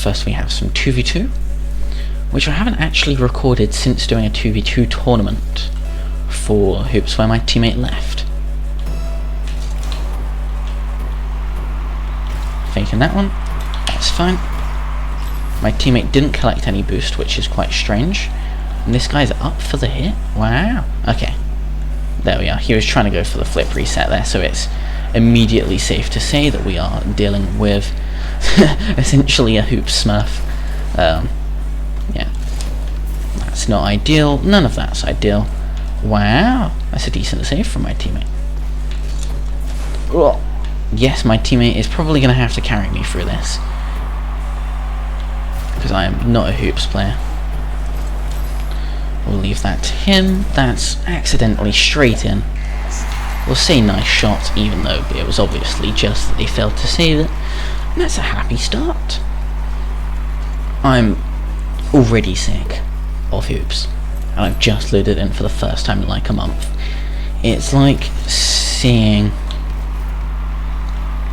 first we have some 2v2, which I haven't actually recorded since doing a 2v2 tournament for Hoops where my teammate left. Faking that one, that's fine. My teammate didn't collect any boost, which is quite strange. And this guy's up for the hit? Wow. Okay. There we are. He was trying to go for the flip reset there, so it's immediately safe to say that we are dealing with essentially a Hoops smurf. Yeah. That's not ideal. None of that's ideal. Wow. That's a decent save from my teammate. Ugh. Yes, my teammate is probably going to have to carry me through this, because I am not a Hoops player. We'll leave that to him. That's accidentally straight in. We'll say nice shot, even though it was obviously just that they failed to save it. And that's a happy start. I'm already sick of Hoops, and I've just loaded in for the first time in like a month. It's like seeing...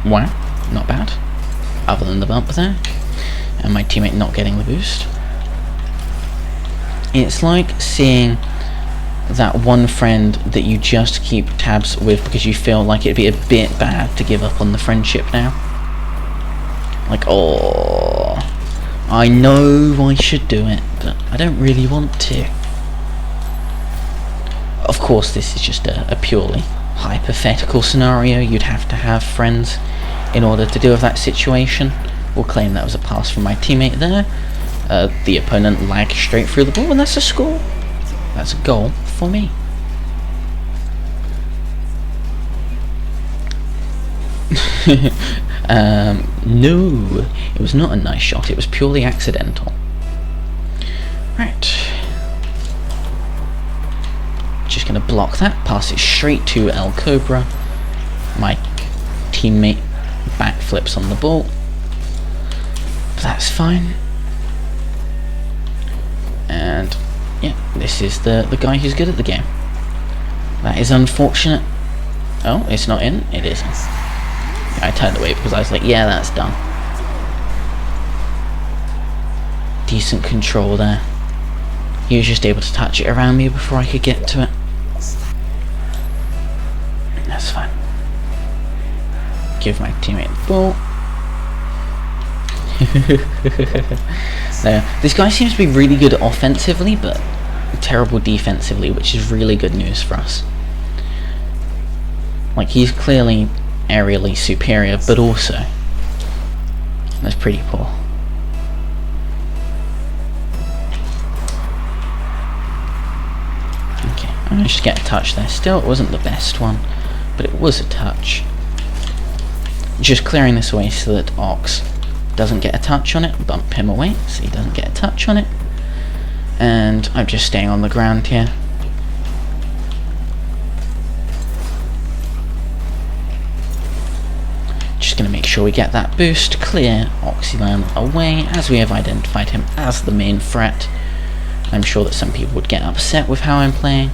Wow, not bad. Other than the bump there, and my teammate not getting the boost. It's like seeing that one friend that you just keep tabs with because you feel like it'd be a bit bad to give up on the friendship now. Like, oh, I know I should do it, but I don't really want to. Of course, this is just a purely hypothetical scenario. You'd have to have friends in order to deal with that situation. We'll claim that was a pass from my teammate there. The opponent lagged straight through the ball, and that's a score. That's a goal for me. No, it was not a nice shot, it was purely accidental. Right. Just gonna block that, pass it straight to El Cobra. My teammate backflips on the ball. But that's fine. And yeah, this is the guy who's good at the game. That is unfortunate. Oh, it's not in? It isn't. I turned away because I was like, yeah, that's done. Decent control there. He was just able to touch it around me before I could get to it. That's fine. Give my teammate the ball. There. This guy seems to be really good offensively, but terrible defensively, which is really good news for us. Like, he's clearly aerially superior, but also that's pretty poor. Okay, I managed to get a touch there. Still, it wasn't the best one, but it was a touch. Just clearing this away so that Ox doesn't get a touch on it. Bump him away so he doesn't get a touch on it. And I'm just staying on the ground here. Just going to make sure we get that boost, clear Oxylan away, as we have identified him as the main threat. I'm sure that some people would get upset with how I'm playing,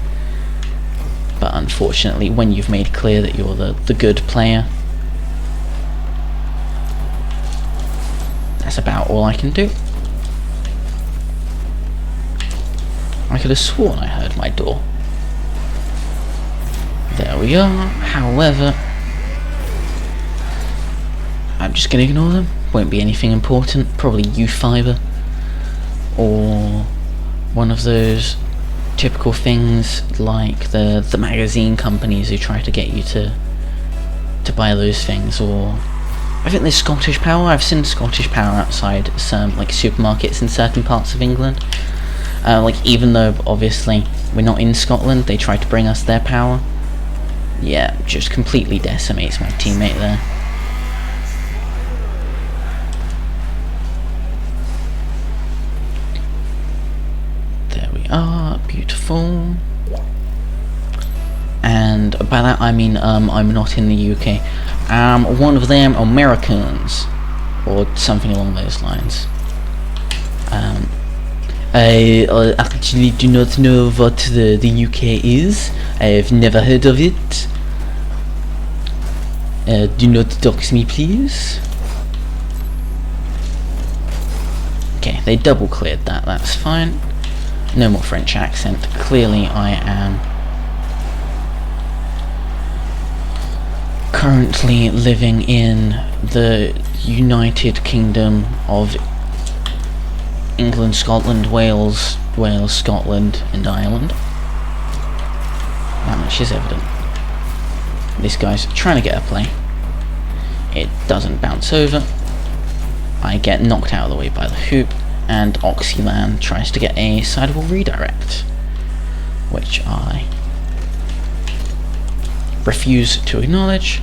but unfortunately when you've made clear that you're the good player, that's about all I can do. I could have sworn I heard my door. There we are. However, I'm just going to ignore them. Won't be anything important. Probably youth fiber, or one of those typical things like the magazine companies who try to get you to buy those things. Or I think there's Scottish Power. I've seen Scottish Power outside some like supermarkets in certain parts of England. Like, even though obviously we're not in Scotland, they try to bring us their power. Yeah, just completely decimates my teammate there. There we are, beautiful. And by that I mean I'm not in the UK. I'm one of them Americans, or something along those lines. I actually do not know what the UK is. I've never heard of it. Do not dox me, please. Okay, they double cleared that, that's fine. No more French accent. Clearly I am currently living in the United Kingdom of England, Scotland, Wales, Scotland and Ireland. That much is evident. This guy's trying to get a play. It doesn't bounce over. I get knocked out of the way by the hoop, and Oxylan tries to get a sidewall redirect, which I refuse to acknowledge.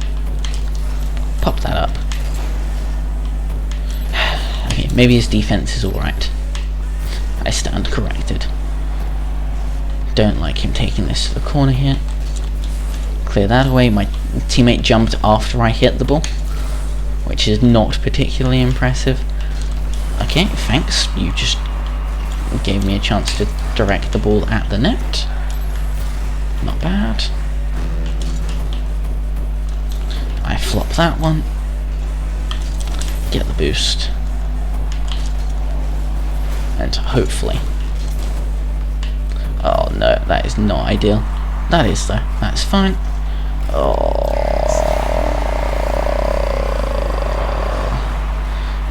Pop that up. Okay, maybe his defense is alright. I stand corrected. Don't like him taking this to the corner here. Clear that away. My teammate jumped after I hit the ball, which is not particularly impressive. Okay, thanks. You just gave me a chance to direct the ball at the net. Not bad. I flop that one. Get the boost. And hopefully... Oh no, that is not ideal. That is though. That's fine. Oh...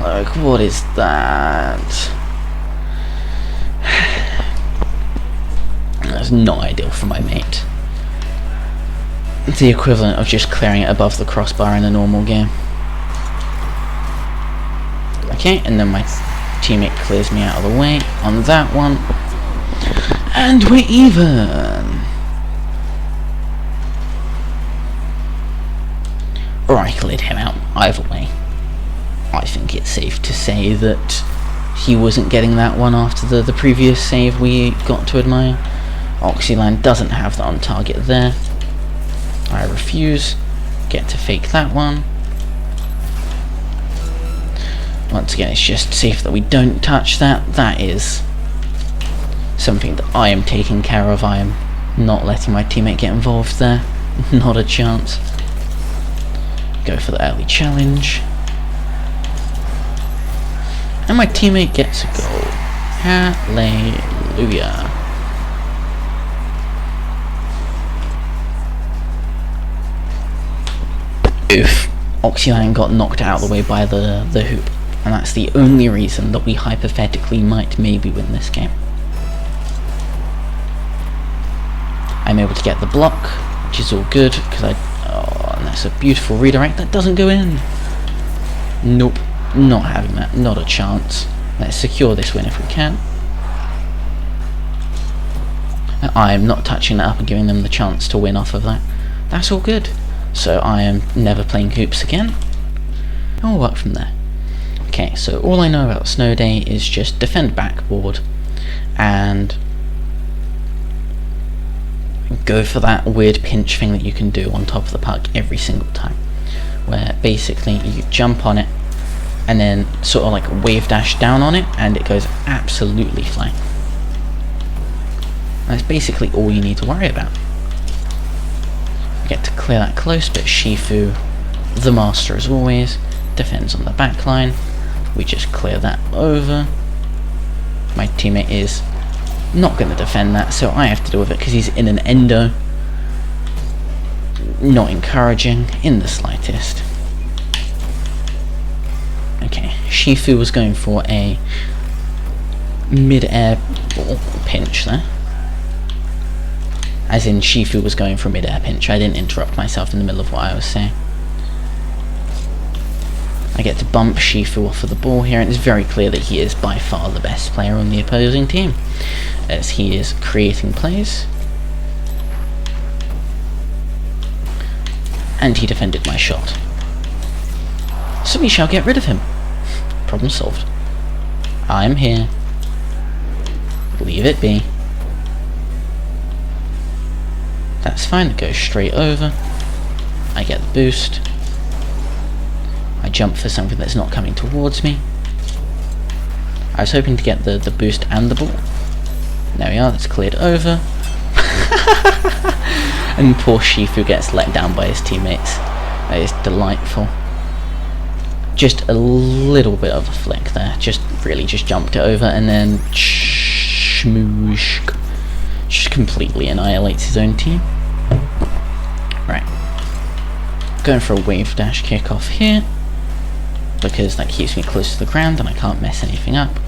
Like, what is that? That's not ideal for my mate. It's the equivalent of just clearing it above the crossbar in a normal game. Okay, and then my teammate clears me out of the way on that one. And we're even! Or I cleared him out, either way. I think it's safe to say that he wasn't getting that one after the previous save we got to admire. Oxylan doesn't have that on target there. I refuse. Get to fake that one. Once again, it's just safe that we don't touch that. That is something that I am taking care of. I am not letting my teammate get involved there. Not a chance. Go for the early challenge. And my teammate gets a goal. Hallelujah. Oof. Oxylan got knocked out of the way by the hoop. And that's the only reason that we hypothetically might maybe win this game. I'm able to get the block, which is all good, because and that's a beautiful redirect that doesn't go in. Nope. Not having that, not a chance. Let's secure this win if we can. I'm not touching that up and giving them the chance to win off of that. That's all good. So I am never playing hoops again. And we'll work from there. Okay, so all I know about Snow Day is just defend backboard and go for that weird pinch thing that you can do on top of the puck every single time. Where basically you jump on it and then sort of like wave dash down on it and it goes absolutely flying. That's basically all you need to worry about. We get to clear that close, but Shifu, the master as always, defends on the back line. We just clear that over. My teammate is not going to defend that, so I have to deal with it because he's in an endo. Not encouraging in the slightest. Okay, Shifu was going for a mid-air ball pinch there. As in, Shifu was going for a mid-air pinch. I didn't interrupt myself in the middle of what I was saying. I get to bump Shifu off of the ball here, and it's very clear that he is by far the best player on the opposing team, as he is creating plays. And he defended my shot. So we shall get rid of him. Problem solved. I'm here. Leave it be. That's fine, it goes straight over. I get the boost. I jump for something that's not coming towards me. I was hoping to get the boost and the ball. There we are, that's cleared over. And poor Shifu gets let down by his teammates. That is delightful. Just a little bit of a flick there, just jumped it over, and then Shmoosh just completely annihilates his own team. Right, going for a wave dash kickoff here, because that keeps me close to the ground and I can't mess anything up.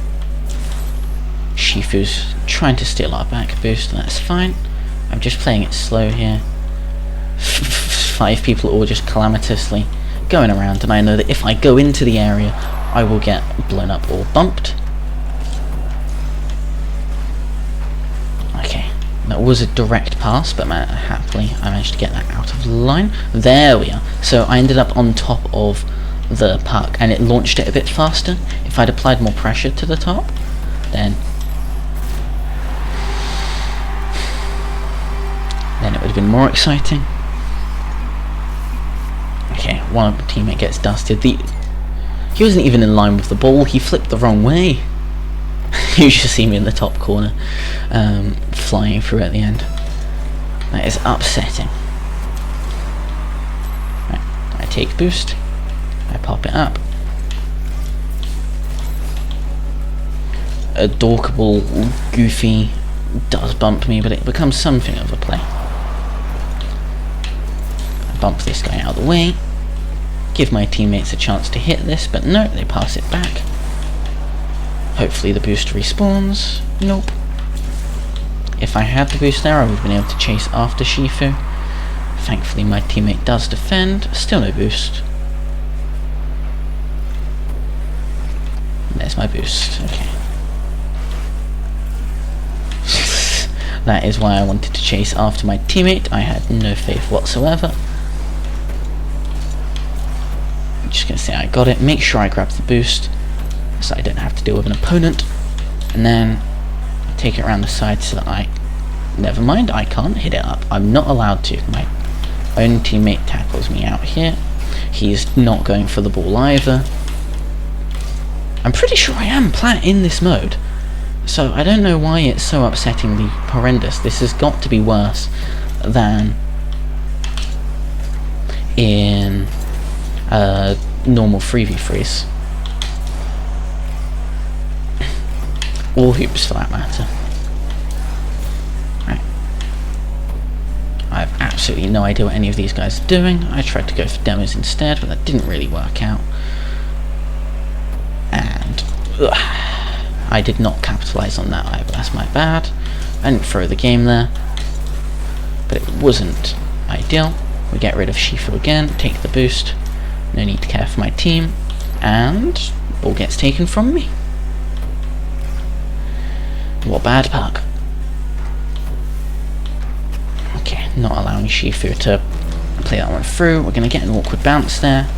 Shifu's trying to steal our back boost, that's fine. I'm just playing it slow here. 5 people all just calamitously going around, and I know that if I go into the area I will get blown up or bumped. Okay, that was a direct pass, but happily I managed to get that out of line. There we are. So I ended up on top of the puck and it launched it a bit faster. If I'd applied more pressure to the top, then it would have been more exciting. Okay, one teammate gets dusted. He wasn't even in line with the ball, he flipped the wrong way. You just see me in the top corner, flying through at the end. That is upsetting. Right, I take boost, I pop it up. A dorkable Goofy does bump me, but it becomes something of a play. I bump this guy out of the way, give my teammates a chance to hit this, but no, they pass it back. Hopefully the boost respawns. Nope. If I had the boost there, I would have been able to chase after Shifu. Thankfully my teammate does defend. Still no boost. There's my boost. Okay. That is why I wanted to chase after my teammate. I had no faith whatsoever. I'm just going to say I got it. Make sure I grab the boost, so I don't have to deal with an opponent, and then take it around the side so that never mind, I can't hit it up. I'm not allowed to. My own teammate tackles me out here. He's not going for the ball either. I'm pretty sure I am plat in this mode, so I don't know why it's so upsettingly horrendous. This has got to be worse than in normal 3v3s. Or hoops for that matter. Right. I have absolutely no idea what any of these guys are doing. I tried to go for demos instead, but that didn't really work out. And I did not capitalise on that either, that's my bad. I didn't throw the game there, but it wasn't ideal. We get rid of Shifu again, take the boost, no need to care for my team, and ball gets taken from me. What bad puck. Okay, not allowing Shifu to play that one through. We're going to get an awkward bounce there,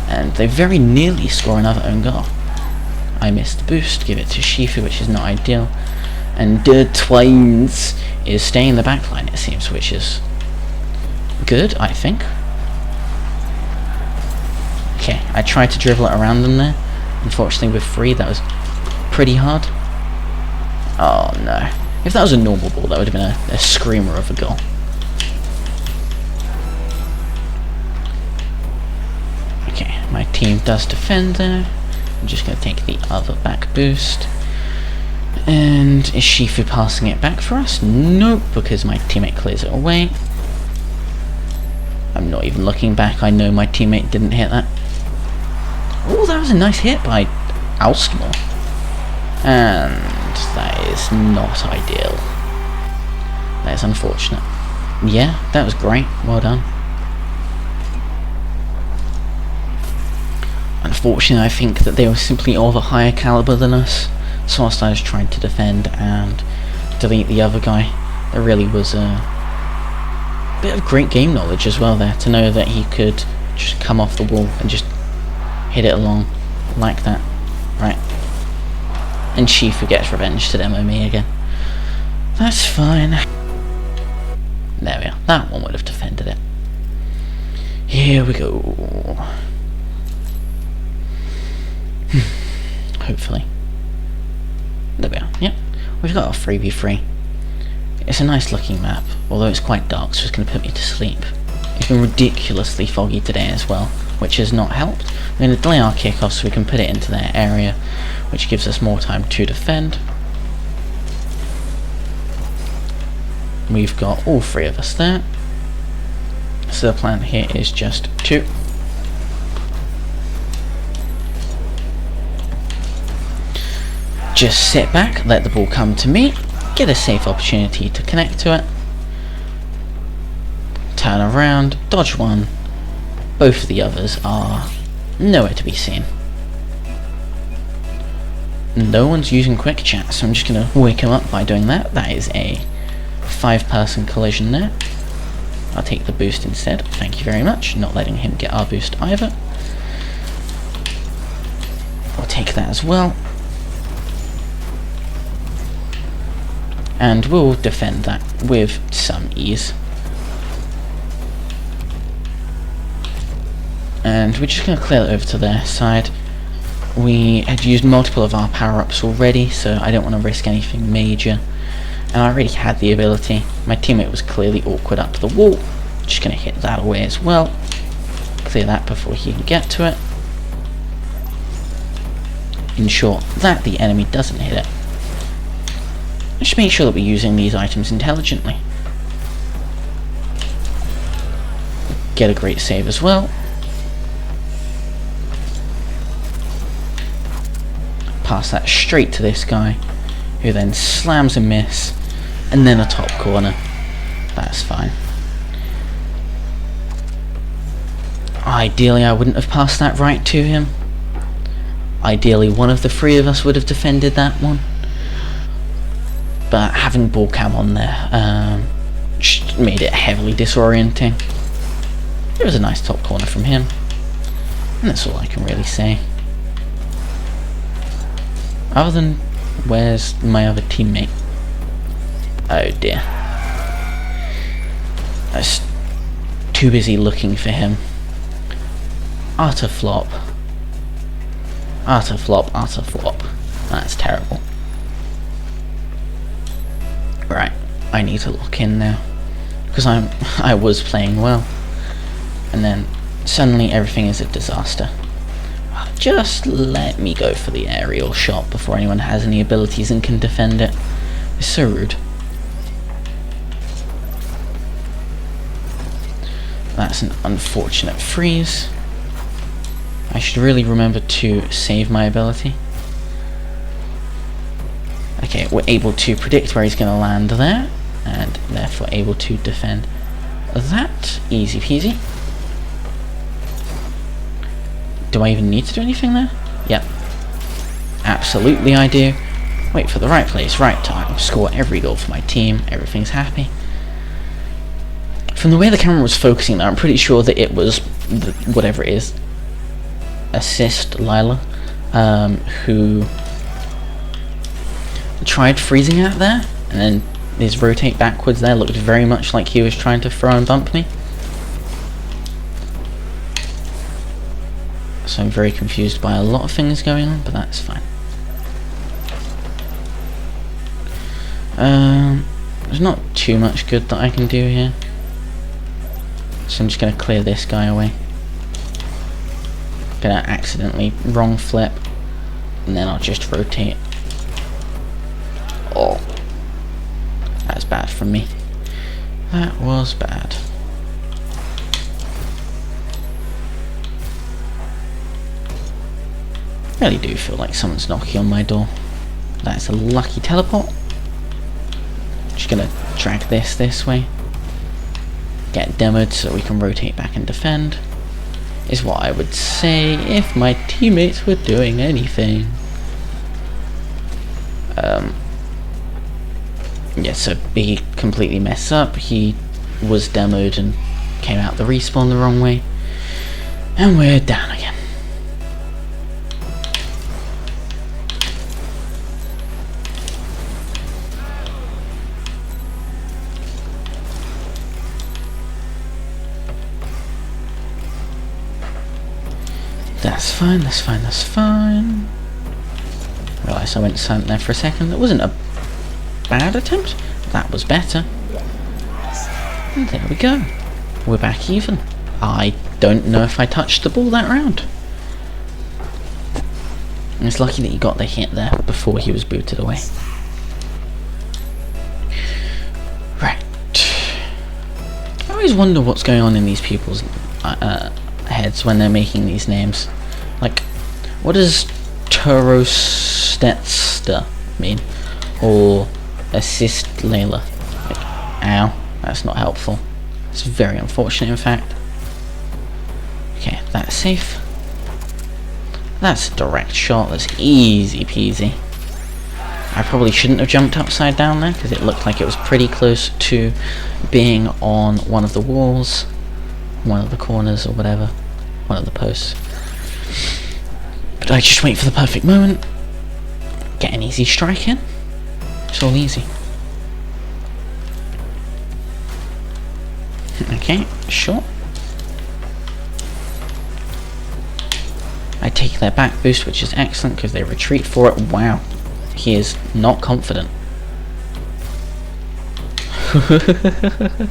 and they very nearly score another own goal. I missed the boost, give it to Shifu, which is not ideal, and Twines is staying in the back line, it seems, which is good, I think. Okay, I tried to dribble it around them there. Unfortunately with 3 that was pretty hard. Oh no. If that was a normal ball, that would have been a screamer of a goal. Okay, my team does defend there. I'm just going to take the other back boost. And is Shifu passing it back for us? Nope, because my teammate clears it away. I'm not even looking back, I know my teammate didn't hit that. Oh, that was a nice hit by Alstomore. And that is not ideal. That is unfortunate. Yeah, that was great. Well done. Unfortunately, I think that they were simply of a higher caliber than us. So whilst I was trying to defend and delete the other guy, there really was a bit of great game knowledge as well there, to know that he could just come off the wall and just hit it along like that. Right. And Shifu gets revenge to demo me again. That's fine. There we are. That one would have defended it. Here we go. Hopefully. There we are. Yep. We've got our 3v3. It's a nice looking map, although it's quite dark, so it's going to put me to sleep. It's been ridiculously foggy today as well. which has not helped. We're going to delay our kickoff so we can put it into their area, which gives us more time to defend. We've got all three of us there. So the plan here is just to just sit back, let the ball come to me, get a safe opportunity to connect to it, turn around, dodge one. Both of the others are nowhere to be seen. No one's using quick chat, so I'm just going to wake him up by doing that. That is a 5-person collision there. I'll take the boost instead, thank you very much, not letting him get our boost either. I'll take that as well. And we'll defend that with some ease. And we're just going to clear it over to their side. We had used multiple of our power-ups already, so I don't want to risk anything major. And I already had the ability. My teammate was clearly awkward up to the wall. Just going to hit that away as well. Clear that before he can get to it. Ensure that the enemy doesn't hit it. Just make sure that we're using these items intelligently. Get a great save as well. Pass that straight to this guy, who then slams a miss, and then a top corner. That's fine. Ideally I wouldn't have passed that right to him. Ideally one of the three of us would have defended that one. But having ball cam on there just made it heavily disorienting. It was a nice top corner from him, and that's all I can really say. Other than, where's my other teammate? Oh dear. I was too busy looking for him. Utter flop. Utter flop, utter flop. That's terrible. Right, I need to lock in now. Because I was playing well. And then suddenly everything is a disaster. Just let me go for the aerial shot before anyone has any abilities and can defend it. It's so rude. That's an unfortunate freeze. I should really remember to save my ability. Okay, we're able to predict where he's going to land there, and therefore able to defend that. Easy peasy. Do I even need to do anything there? Yep. Absolutely I do. Wait for the right place, right time. Score every goal for my team. Everything's happy. From the way the camera was focusing there, I'm pretty sure that it was, whatever it is, assist Lila, who tried freezing out there, and then his rotate backwards there looked very much like he was trying to throw and bump me. So I'm very confused by a lot of things going on, but that's fine. There's not too much good that I can do here. So I'm just going to clear this guy away. Gonna accidentally wrong flip, and then I'll just rotate. Oh, that's bad from me. That was bad. I really do feel like someone's knocking on my door. That's a lucky teleport. Just gonna drag this way. Get demoed so we can rotate back and defend. Is what I would say if my teammates were doing anything. Yeah, so he completely messed up. He was demoed and came out the respawn the wrong way. And we're down again. That's fine, that's fine, that's fine. Realised I went silent there for a second. That wasn't a bad attempt. That was better. And there we go. We're back even. I don't know if I touched the ball that round. And it's lucky that he got the hit there before he was booted away. Right. I always wonder what's going on in these people's heads when they're making these names. Like, what does Turostetster mean? Or assist Layla? Like, ow, that's not helpful. It's very unfortunate, in fact. Okay, that's safe. That's a direct shot, that's easy peasy. I probably shouldn't have jumped upside down there, because it looked like it was pretty close to being on one of the walls, one of the corners or whatever, one of the posts. But I just wait for the perfect moment, get an easy strike in, it's all easy. Okay, sure. I take their back boost, which is excellent because they retreat for it. Wow, he is not confident. The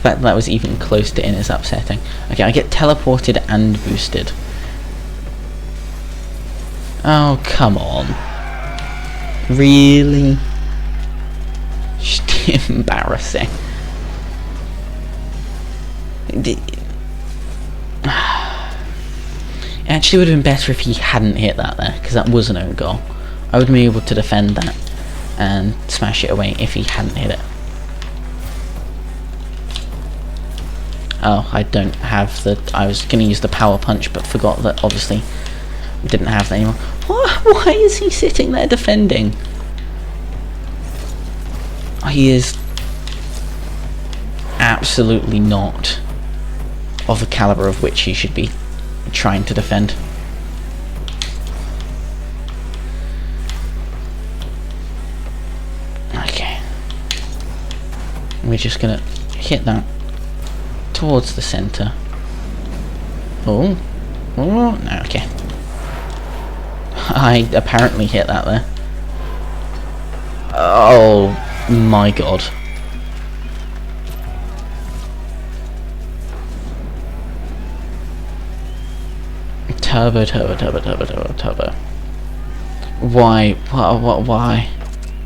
fact that was even close to in is upsetting. Okay, I get teleported and boosted. Oh, come on. Really? Just embarrassing. It actually would have been better if he hadn't hit that there, because that was an own goal. I would have been able to defend that and smash it away if he hadn't hit it. Oh, I don't have the... I was going to use the power punch, but forgot that obviously we didn't have that anymore. Why is he sitting there defending? He is absolutely not of the caliber of which he should be trying to defend. Okay. We're just gonna hit that towards the center. Oh. Oh, no, okay. I apparently hit that there. Oh my god. Turbo. Why?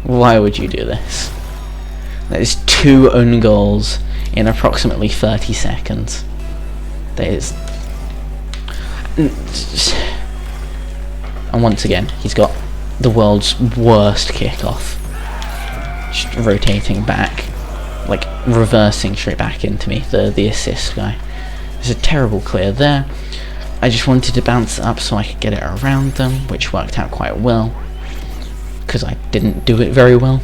Why would you do this? That is 2 own goals in approximately 30 seconds. That is... And once again, he's got the world's worst kickoff. Just rotating back, like reversing straight back into me, the assist guy. There's a terrible clear there. I just wanted to bounce it up so I could get it around them, which worked out quite well, because I didn't do it very well.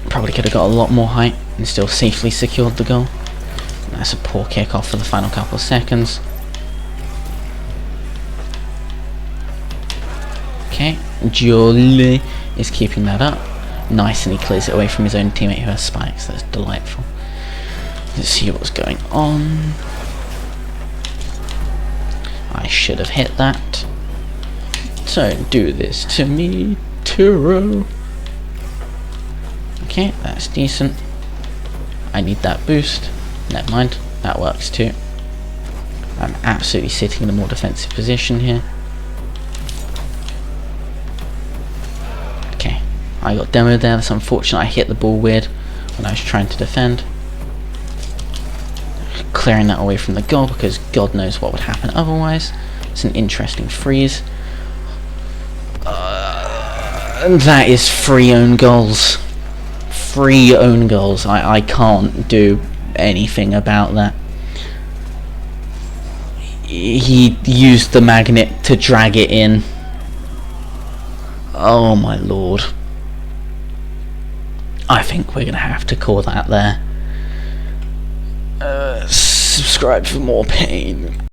Probably could have got a lot more height and still safely secured the goal. And that's a poor kick-off for the final couple of seconds. Okay, Jolie is keeping that up. Nice, and he clears it away from his own teammate who has spikes. That's delightful. Let's see what's going on. I should have hit that. Don't do this to me, Turo. Okay, that's decent. I need that boost. Never mind, that works too. I'm absolutely sitting in a more defensive position here. Okay, I got demoed there. That's unfortunate. I hit the ball weird when I was trying to defend. Clearing that away from the goal because God knows what would happen otherwise. It's an interesting freeze. And that is 3 own goals. 3 own goals. I can't do anything about that. He used the magnet to drag it in. Oh my lord. I think we're gonna have to call that there. Subscribe for more pain.